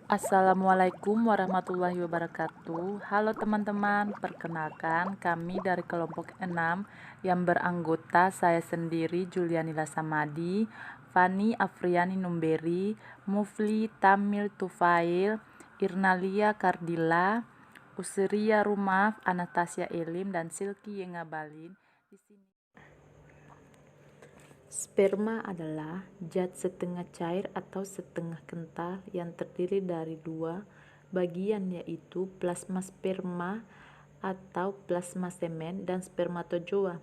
Assalamualaikum warahmatullahi wabarakatuh. Halo teman-teman, perkenalkan kami dari kelompok 6 yang beranggota saya sendiri Julianila Samadi, Fani Afriani Numberi, Mufli Tamil Tufail, Irnalia Kardila, Usria Rumaf, Anastasia Elim, dan Silky Yengabalin. Di sini sperma adalah zat setengah cair atau setengah kental yang terdiri dari dua bagian, yaitu plasma sperma atau plasma semen dan spermatozoa.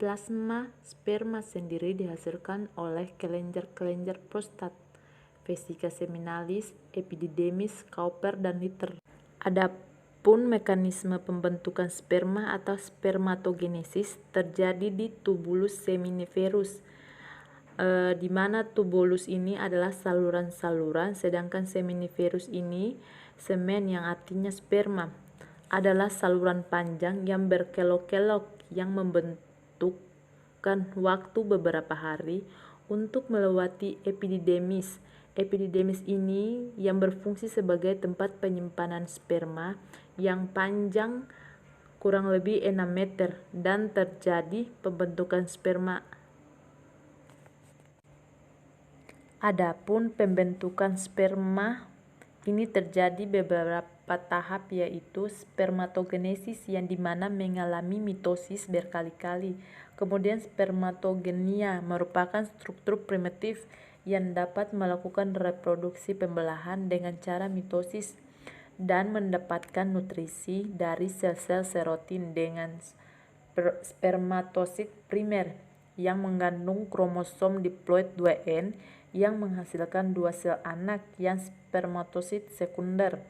Plasma sperma sendiri dihasilkan oleh kelenjar-kelenjar prostat, vesika seminalis, epididymis, Cowper, dan Litter. Adapun mekanisme pembentukan sperma atau spermatogenesis terjadi di tubulus seminiferus, di mana tubulus ini adalah saluran-saluran, sedangkan seminiferus ini semen yang artinya sperma adalah saluran panjang yang berkelok-kelok yang membutuhkan waktu beberapa hari untuk melewati epididymis. Epididymis ini yang berfungsi sebagai tempat penyimpanan sperma yang panjang kurang lebih 6 meter dan terjadi pembentukan sperma. Adapun pembentukan sperma ini terjadi beberapa tahap, yaitu spermatogenesis yang dimana mengalami mitosis berkali-kali. Kemudian spermatogenia merupakan struktur primitif yang dapat melakukan reproduksi pembelahan dengan cara mitosis dan mendapatkan nutrisi dari sel-sel serotin dengan spermatosit primer yang mengandung kromosom diploid 2N yang menghasilkan dua sel anak yang spermatosit sekunder.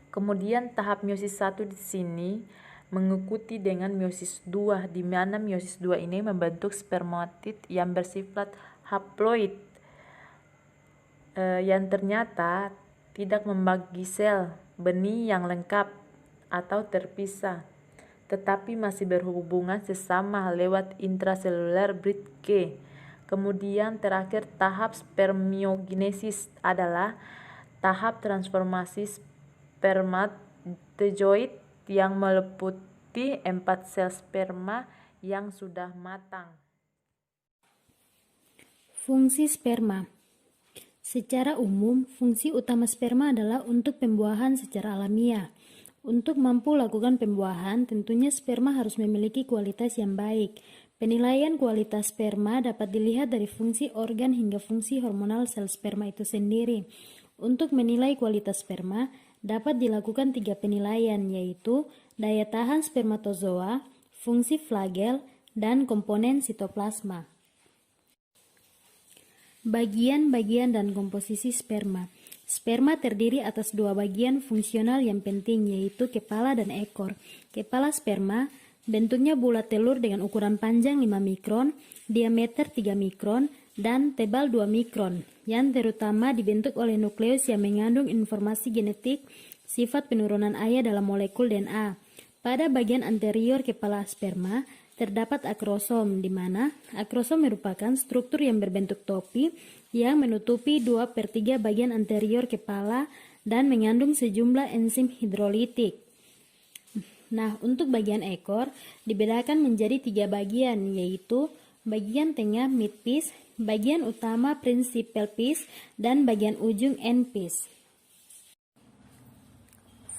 Kemudian tahap meiosis 1 di sini mengikuti dengan meiosis 2, di mana meiosis 2 ini membentuk spermatid yang bersifat haploid yang ternyata tidak membagi sel benih yang lengkap atau terpisah, tetapi masih berhubungan sesama lewat intraseluler Bridge. Kemudian terakhir tahap spermiogenesis adalah tahap transformasi spermatozoid yang meliputi 4 sel sperma yang sudah matang. Fungsi sperma. Secara umum, fungsi utama sperma adalah untuk pembuahan secara alamiah. Untuk mampu lakukan pembuahan, tentunya sperma harus memiliki kualitas yang baik. Penilaian kualitas sperma dapat dilihat dari fungsi organ hingga fungsi hormonal sel sperma itu sendiri. Untuk menilai kualitas sperma, dapat dilakukan 3 penilaian, yaitu daya tahan spermatozoa, fungsi flagel, dan komponen sitoplasma. Bagian-bagian dan komposisi sperma. Sperma terdiri atas 2 bagian fungsional yang penting, yaitu kepala dan ekor. Kepala sperma bentuknya bulat telur dengan ukuran panjang 5 mikron, diameter 3 mikron, dan tebal 2 mikron, yang terutama dibentuk oleh nukleus yang mengandung informasi genetik sifat penurunan ayah dalam molekul DNA. Pada bagian anterior kepala sperma, terdapat akrosom, di mana akrosom merupakan struktur yang berbentuk topi yang menutupi 2/3 bagian anterior kepala dan mengandung sejumlah enzim hidrolitik. Nah, untuk bagian ekor dibedakan menjadi 3 bagian, yaitu bagian tengah midpiece, bagian utama principal piece, dan bagian ujung end piece.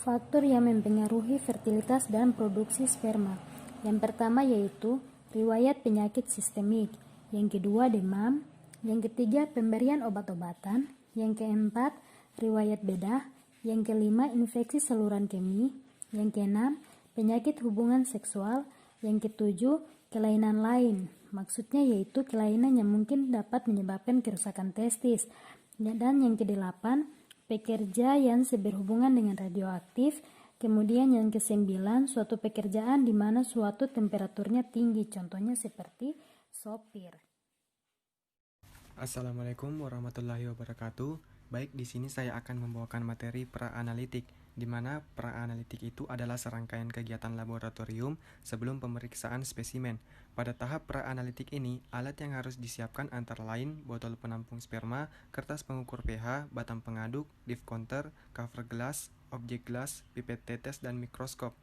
Faktor yang mempengaruhi fertilitas dan produksi sperma. Yang pertama yaitu riwayat penyakit sistemik, yang kedua demam, yang ketiga pemberian obat-obatan, yang keempat riwayat bedah, yang kelima infeksi saluran kemih, yang keenam penyakit hubungan seksual, yang ketujuh kelainan lain. Maksudnya yaitu kelainan yang mungkin dapat menyebabkan kerusakan testis. Dan yang kedelapan pekerja yang berhubungan dengan radioaktif. Kemudian yang kesembilan, suatu pekerjaan di mana suatu temperaturnya tinggi, contohnya seperti sopir. Assalamualaikum warahmatullahi wabarakatuh. Baik, di sini saya akan membawakan materi pra-analitik, di mana pra-analitik itu adalah serangkaian kegiatan laboratorium sebelum pemeriksaan spesimen. Pada tahap pra-analitik ini, alat yang harus disiapkan antara lain botol penampung sperma, kertas pengukur pH, batang pengaduk, leaf counter, cover gelas, objek gelas, pipet tetes, dan mikroskop.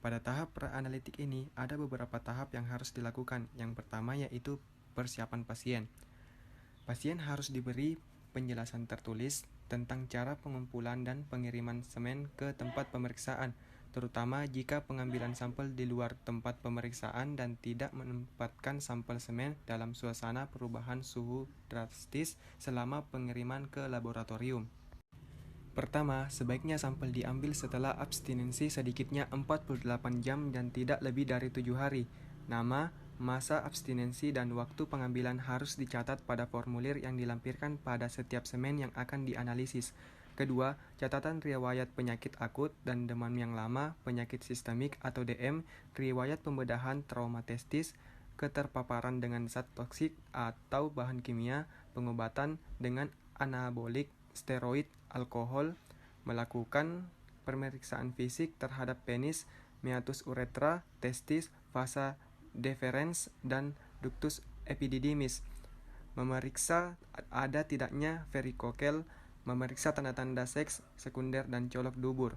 Pada tahap pra-analitik ini, ada beberapa tahap yang harus dilakukan. Yang pertama yaitu persiapan pasien. Pasien harus diberi penjelasan tertulis tentang cara pengumpulan dan pengiriman semen ke tempat pemeriksaan, terutama jika pengambilan sampel di luar tempat pemeriksaan dan tidak menempatkan sampel semen dalam suasana perubahan suhu drastis selama pengiriman ke laboratorium. Pertama, sebaiknya sampel diambil setelah abstinensi sedikitnya 48 jam dan tidak lebih dari 7 hari. Nama, masa abstinensi dan waktu pengambilan harus dicatat pada formulir yang dilampirkan pada setiap semen yang akan dianalisis. Kedua, catatan riwayat penyakit akut dan demam yang lama, penyakit sistemik atau DM, riwayat pembedahan trauma testis, keterpaparan dengan zat toksik atau bahan kimia, pengobatan dengan anabolik, steroid, alkohol, melakukan pemeriksaan fisik terhadap penis, meatus uretra, testis, vasa deferens, dan ductus epididymis, memeriksa ada tidaknya varikokel, memeriksa tanda-tanda seks sekunder dan colok dubur.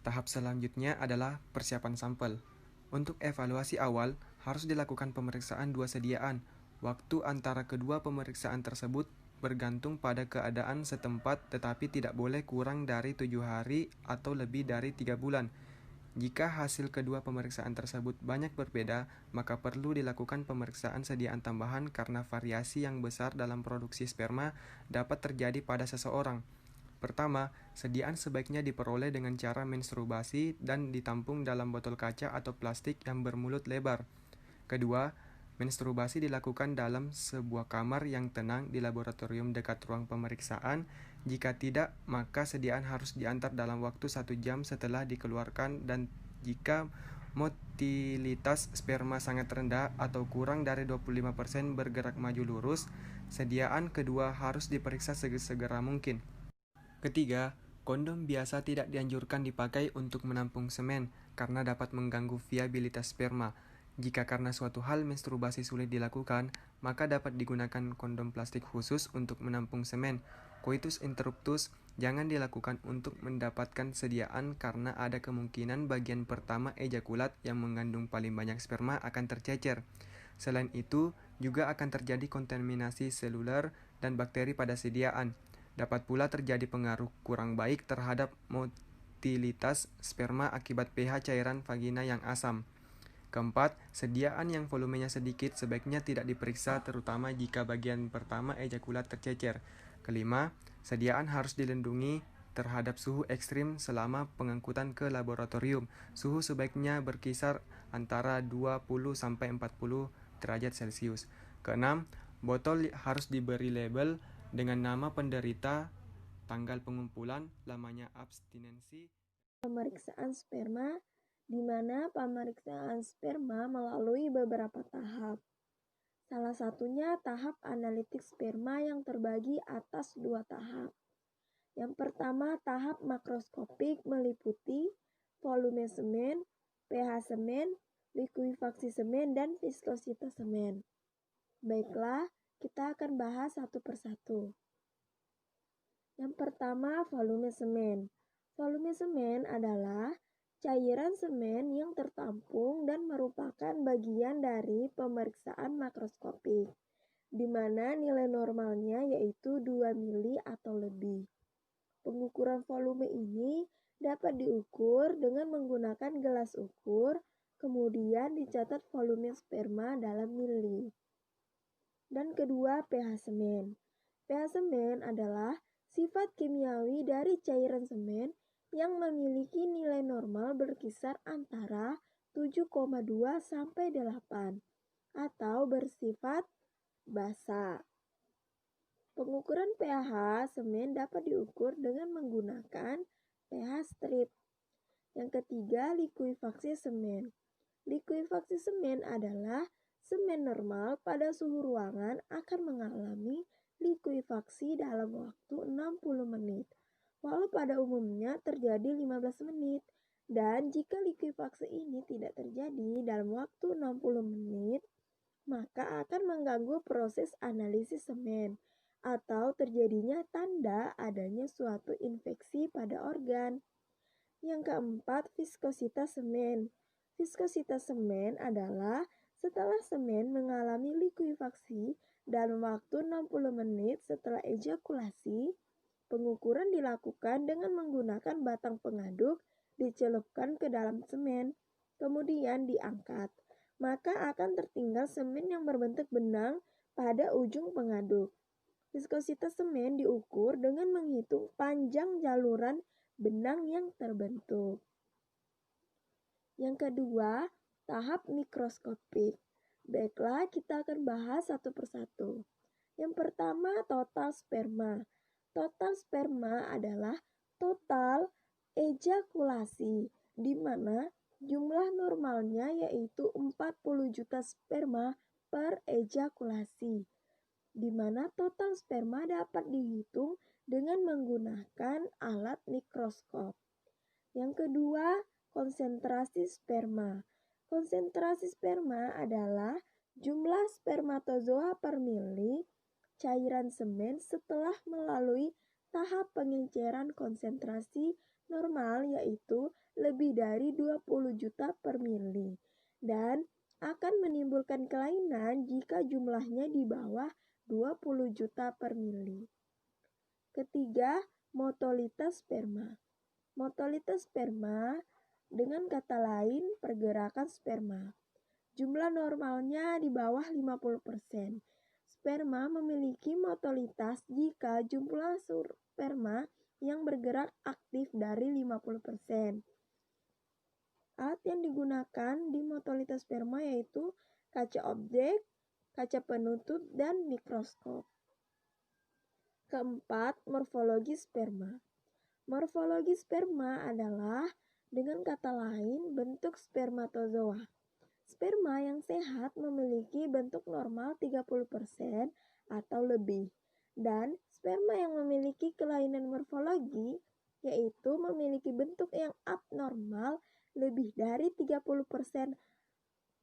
Tahap selanjutnya adalah persiapan sampel. Untuk evaluasi awal, harus dilakukan pemeriksaan dua sediaan. Waktu antara kedua pemeriksaan tersebut bergantung pada keadaan setempat tetapi tidak boleh kurang dari 7 hari atau lebih dari 3 bulan. Jika hasil kedua pemeriksaan tersebut banyak berbeda, maka perlu dilakukan pemeriksaan sediaan tambahan karena variasi yang besar dalam produksi sperma dapat terjadi pada seseorang. Pertama, sediaan sebaiknya diperoleh dengan cara menstrubasi dan ditampung dalam botol kaca atau plastik yang bermulut lebar. Kedua, menstrubasi dilakukan dalam sebuah kamar yang tenang di laboratorium dekat ruang pemeriksaan. Jika tidak, maka sediaan harus diantar dalam waktu 1 jam setelah dikeluarkan, dan jika motilitas sperma sangat rendah atau kurang dari 25% bergerak maju lurus, sediaan kedua harus diperiksa segera mungkin. Ketiga, kondom biasa tidak dianjurkan dipakai untuk menampung semen karena dapat mengganggu viabilitas sperma. Jika karena suatu hal menstrubasi sulit dilakukan, maka dapat digunakan kondom plastik khusus untuk menampung semen. Coitus interruptus jangan dilakukan untuk mendapatkan sediaan karena ada kemungkinan bagian pertama ejakulat yang mengandung paling banyak sperma akan tercecer. Selain itu, juga akan terjadi kontaminasi seluler dan bakteri pada sediaan. Dapat pula terjadi pengaruh kurang baik terhadap motilitas sperma akibat pH cairan vagina yang asam. Keempat, sediaan yang volumenya sedikit sebaiknya tidak diperiksa terutama jika bagian pertama ejakulat tercecer. Kelima, sediaan harus dilindungi terhadap suhu ekstrim selama pengangkutan ke laboratorium. Suhu sebaiknya berkisar antara 20-40 derajat Celcius. Keenam, botol harus diberi label dengan nama penderita, tanggal pengumpulan, lamanya abstinensi. Pemeriksaan sperma, di mana pemeriksaan sperma melalui beberapa tahap. Salah satunya tahap analitik sperma yang terbagi atas 2 tahap. Yang pertama, tahap makroskopik meliputi volume semen, pH semen, likuifaksi semen, dan viskositas semen. Baiklah, kita akan bahas satu persatu. Yang pertama, volume semen. Volume semen adalah cairan semen yang tertampung dan merupakan bagian dari pemeriksaan makroskopik, di mana nilai normalnya yaitu 2 mili atau lebih. Pengukuran volume ini dapat diukur dengan menggunakan gelas ukur, kemudian dicatat volume sperma dalam mili. Dan kedua, pH semen. pH semen adalah sifat kimiawi dari cairan semen yang memiliki nilai normal berkisar antara 7,2 sampai 8 atau bersifat basa. Pengukuran pH semen dapat diukur dengan menggunakan pH strip. Yang ketiga, likuifaksi semen. Likuifaksi semen adalah semen normal pada suhu ruangan akan mengalami likuifaksi dalam waktu 60 menit, walau pada umumnya terjadi 15 menit. Dan jika likuifaksi ini tidak terjadi dalam waktu 60 menit, maka akan mengganggu proses analisis semen atau terjadinya tanda adanya suatu infeksi pada organ. Yang keempat, viskositas semen. Viskositas semen adalah setelah semen mengalami likuifaksi dalam waktu 60 menit setelah ejakulasi, pengukuran dilakukan dengan menggunakan batang pengaduk dicelupkan ke dalam semen, kemudian diangkat. Maka akan tertinggal semen yang berbentuk benang pada ujung pengaduk. Viskositas semen diukur dengan menghitung panjang jaluran benang yang terbentuk. Yang kedua, tahap mikroskopik. Baiklah, kita akan bahas satu persatu. Yang pertama, total sperma. Total sperma adalah total ejakulasi, di mana jumlah normalnya yaitu 40 juta sperma per ejakulasi, di mana total sperma dapat dihitung dengan menggunakan alat mikroskop. Yang kedua, konsentrasi sperma. Konsentrasi sperma adalah jumlah spermatozoa per mili cairan semen setelah melalui tahap pengenceran konsentrasi normal yaitu lebih dari 20 juta per mili dan akan menimbulkan kelainan jika jumlahnya di bawah 20 juta per mili. Ketiga, motolitas sperma. Motolitas sperma dengan kata lain pergerakan sperma. Jumlah normalnya di bawah 50%. Sperma memiliki motolitas jika jumlah sperma yang bergerak aktif dari 50%. Alat yang digunakan di motolitas sperma yaitu kaca objek, kaca penutup, dan mikroskop. Keempat, morfologi sperma. Morfologi sperma adalah dengan kata lain bentuk spermatozoa. Sperma yang sehat memiliki bentuk normal 30% atau lebih. Dan sperma yang memiliki kelainan morfologi yaitu memiliki bentuk yang abnormal lebih dari 30%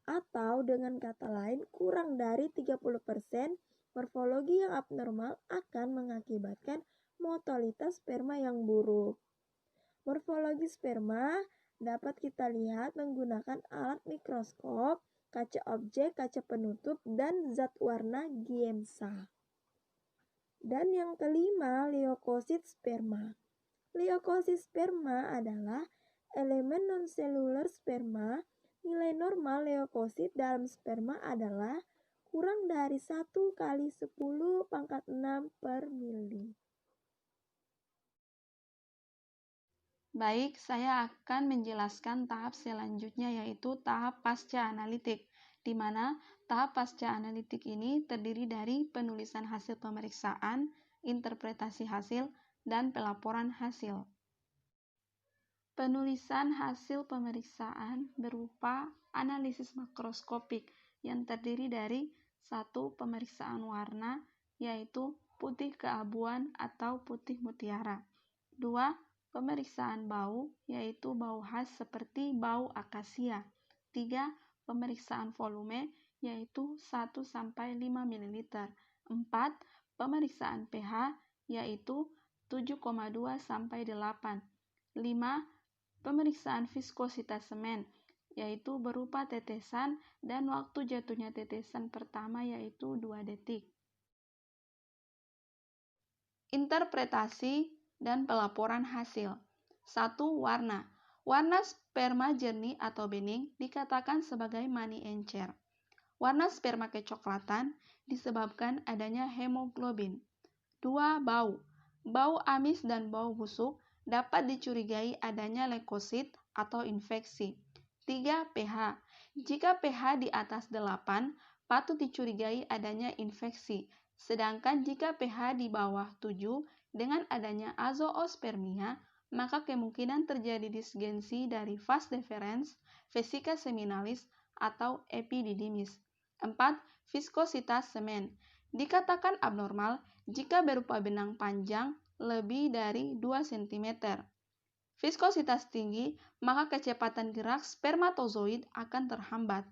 atau dengan kata lain kurang dari 30%, morfologi yang abnormal akan mengakibatkan motolitas sperma yang buruk. Morfologi sperma dapat kita lihat menggunakan alat mikroskop, kaca objek, kaca penutup, dan zat warna giemsa. Dan yang kelima, leukosit sperma. Leukosit sperma adalah elemen nonseluler sperma. Nilai normal leukosit dalam sperma adalah kurang dari 1 kali 10⁻⁶ per mili. Baik, saya akan menjelaskan tahap selanjutnya yaitu tahap pasca analitik, di mana tahap pasca analitik ini terdiri dari penulisan hasil pemeriksaan, interpretasi hasil, dan pelaporan hasil. Penulisan hasil pemeriksaan berupa analisis makroskopik yang terdiri dari 1. Pemeriksaan warna, yaitu putih keabuan atau putih mutiara. 2. Pemeriksaan bau, yaitu bau khas seperti bau akasia. 3. Pemeriksaan volume, yaitu 1-5 ml. 4. Pemeriksaan pH, yaitu 7,2 sampai 8. 5. Pemeriksaan viskositas semen, yaitu berupa tetesan dan waktu jatuhnya tetesan pertama yaitu 2 detik. Interpretasi dan pelaporan hasil. 1. Warna. Warna sperma jernih atau bening dikatakan sebagai mani encer. Warna sperma kecoklatan disebabkan adanya hemoglobin. 2. Bau. Bau amis dan bau busuk dapat dicurigai adanya leukosit atau infeksi. 3. pH. Jika pH di atas 8, patut dicurigai adanya infeksi. Sedangkan jika pH di bawah 7 dengan adanya azoospermia, maka kemungkinan terjadi disgensi dari vas deferens, vesica seminalis, atau epididymis. 4. Viskositas semen. Dikatakan abnormal jika berupa benang panjang lebih dari 2 cm. Viskositas tinggi, maka kecepatan gerak spermatozoid akan terhambat.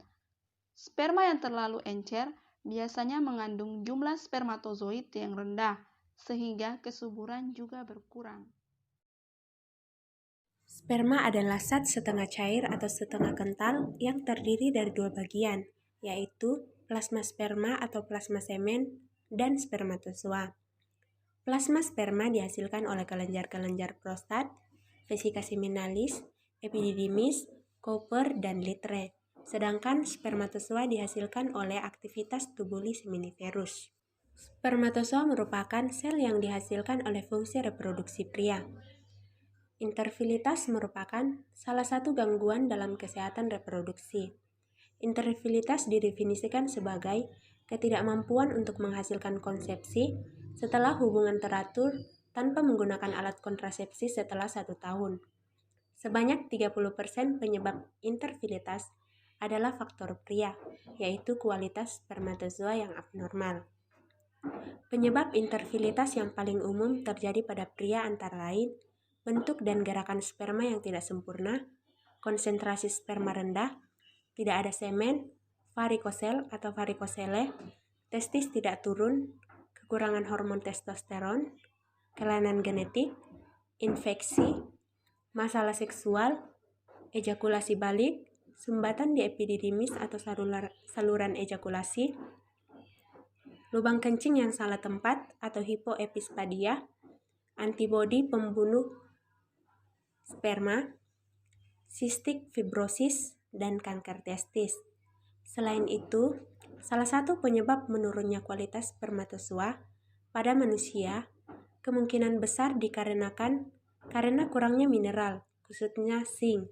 Sperma yang terlalu encer biasanya mengandung jumlah spermatozoid yang rendah, sehingga kesuburan juga berkurang. Sperma adalah zat setengah cair atau setengah kental yang terdiri dari dua bagian, yaitu plasma sperma atau plasma semen dan spermatozoa. Plasma sperma dihasilkan oleh kelenjar-kelenjar prostat, vesika seminalis, epididymis, Cowper, dan litre. Sedangkan spermatozoa dihasilkan oleh aktivitas tubulis seminiferus. Spermatozoa merupakan sel yang dihasilkan oleh fungsi reproduksi pria. Intervilitas merupakan salah satu gangguan dalam kesehatan reproduksi. Intervilitas didefinisikan sebagai ketidakmampuan untuk menghasilkan konsepsi setelah hubungan teratur tanpa menggunakan alat kontrasepsi setelah 1 tahun. Sebanyak 30% penyebab intervilitas adalah faktor pria, yaitu kualitas spermatozoa yang abnormal. Penyebab intervilitas yang paling umum terjadi pada pria antara lain bentuk dan gerakan sperma yang tidak sempurna, konsentrasi sperma rendah, tidak ada semen, varikosel atau varikosele, testis tidak turun, kekurangan hormon testosteron, kelainan genetik, infeksi, masalah seksual, ejakulasi balik, sumbatan di epididymis atau saluran ejakulasi, lubang kencing yang salah tempat atau hipoepispadia, antibodi pembunuh sperma, sistik fibrosis, dan kanker testis. Selain itu, salah satu penyebab menurunnya kualitas spermatozoa pada manusia kemungkinan besar karena kurangnya mineral, khususnya zinc,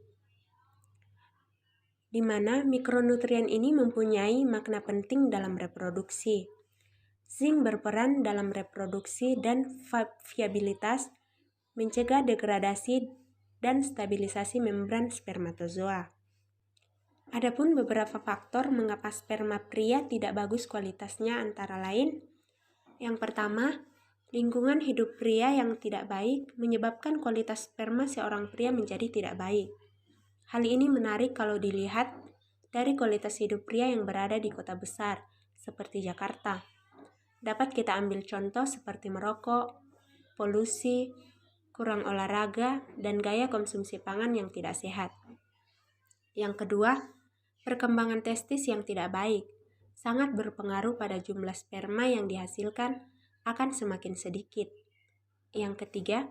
di mana mikronutrien ini mempunyai makna penting dalam reproduksi. Zinc berperan dalam reproduksi dan viabilitas, mencegah degradasi dan stabilisasi membran spermatozoa. Adapun beberapa faktor mengapa sperma pria tidak bagus kualitasnya antara lain, yang pertama, lingkungan hidup pria yang tidak baik menyebabkan kualitas sperma seorang pria menjadi tidak baik. Hal ini menarik kalau dilihat dari kualitas hidup pria yang berada di kota besar, seperti Jakarta. Dapat kita ambil contoh seperti merokok, polusi, kurang olahraga, dan gaya konsumsi pangan yang tidak sehat. Yang kedua, perkembangan testis yang tidak baik sangat berpengaruh pada jumlah sperma yang dihasilkan akan semakin sedikit. Yang ketiga,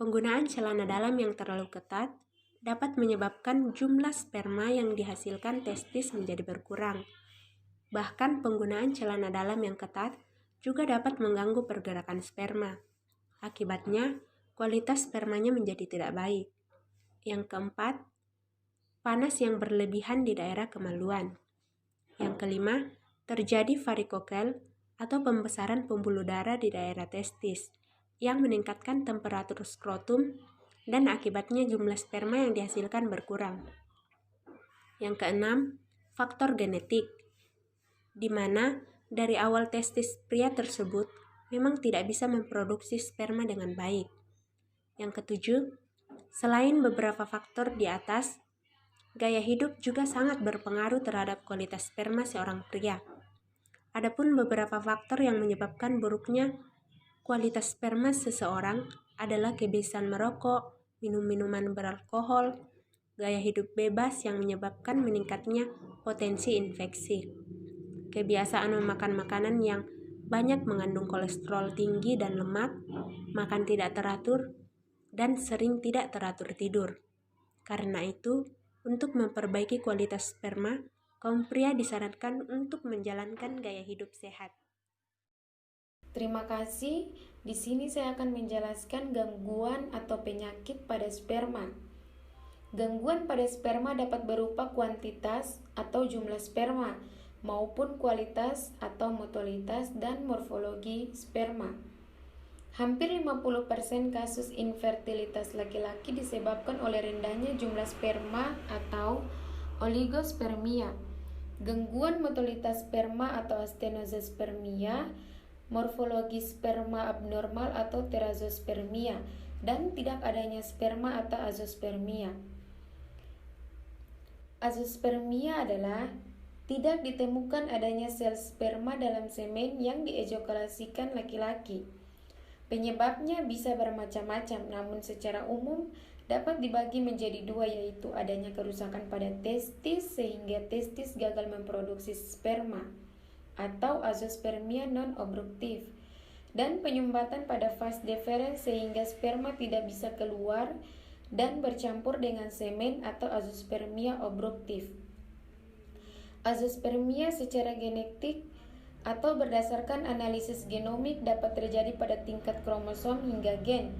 penggunaan celana dalam yang terlalu ketat dapat menyebabkan jumlah sperma yang dihasilkan testis menjadi berkurang. Bahkan penggunaan celana dalam yang ketat juga dapat mengganggu pergerakan sperma. Akibatnya, kualitas spermanya menjadi tidak baik. Yang keempat, panas yang berlebihan di daerah kemaluan. Yang kelima, terjadi varikokel atau pembesaran pembuluh darah di daerah testis yang meningkatkan temperatur skrotum dan akibatnya jumlah sperma yang dihasilkan berkurang. Yang keenam, faktor genetik, di mana dari awal testis pria tersebut memang tidak bisa memproduksi sperma dengan baik. Yang ketujuh, selain beberapa faktor di atas, gaya hidup juga sangat berpengaruh terhadap kualitas sperma seorang pria. Adapun beberapa faktor yang menyebabkan buruknya kualitas sperma seseorang adalah kebiasaan merokok, minum minuman beralkohol, gaya hidup bebas yang menyebabkan meningkatnya potensi infeksi, kebiasaan memakan makanan yang banyak mengandung kolesterol tinggi dan lemak, makan tidak teratur, dan sering tidak teratur tidur. Karena itu, untuk memperbaiki kualitas sperma, kaum pria disarankan untuk menjalankan gaya hidup sehat. Terima kasih. Di sini saya akan menjelaskan gangguan atau penyakit pada sperma. Gangguan pada sperma dapat berupa kuantitas atau jumlah sperma maupun kualitas atau motalitas dan morfologi sperma. Hampir 50% kasus infertilitas laki-laki disebabkan oleh rendahnya jumlah sperma atau oligospermia. Gangguan motalitas sperma atau astenospermia morfologi sperma abnormal atau terazospermia, dan tidak adanya sperma atau azospermia. Azospermia adalah tidak ditemukan adanya sel sperma dalam semen yang diejakulasikan laki-laki. Penyebabnya bisa bermacam-macam, namun secara umum dapat dibagi menjadi dua, yaitu adanya kerusakan pada testis sehingga testis gagal memproduksi sperma atau azospermia non-obstruktif, dan penyumbatan pada vas deferens sehingga sperma tidak bisa keluar dan bercampur dengan semen atau azospermia obstruktif. Azospermia secara genetik atau berdasarkan analisis genomik dapat terjadi pada tingkat kromosom hingga gen.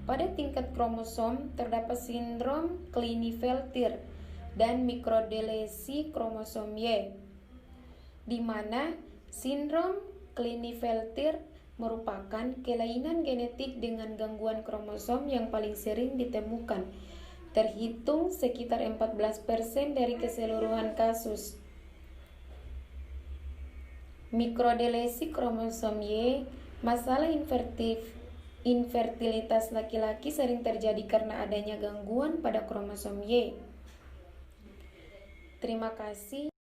Pada tingkat kromosom terdapat sindrom Klinefelter dan mikrodelesi kromosom Y, di mana sindrom Klinefelter merupakan kelainan genetik dengan gangguan kromosom yang paling sering ditemukan, terhitung sekitar 14% dari keseluruhan kasus. Mikrodelesi kromosom Y, masalah infertilitas laki-laki sering terjadi karena adanya gangguan pada kromosom Y. Terima kasih.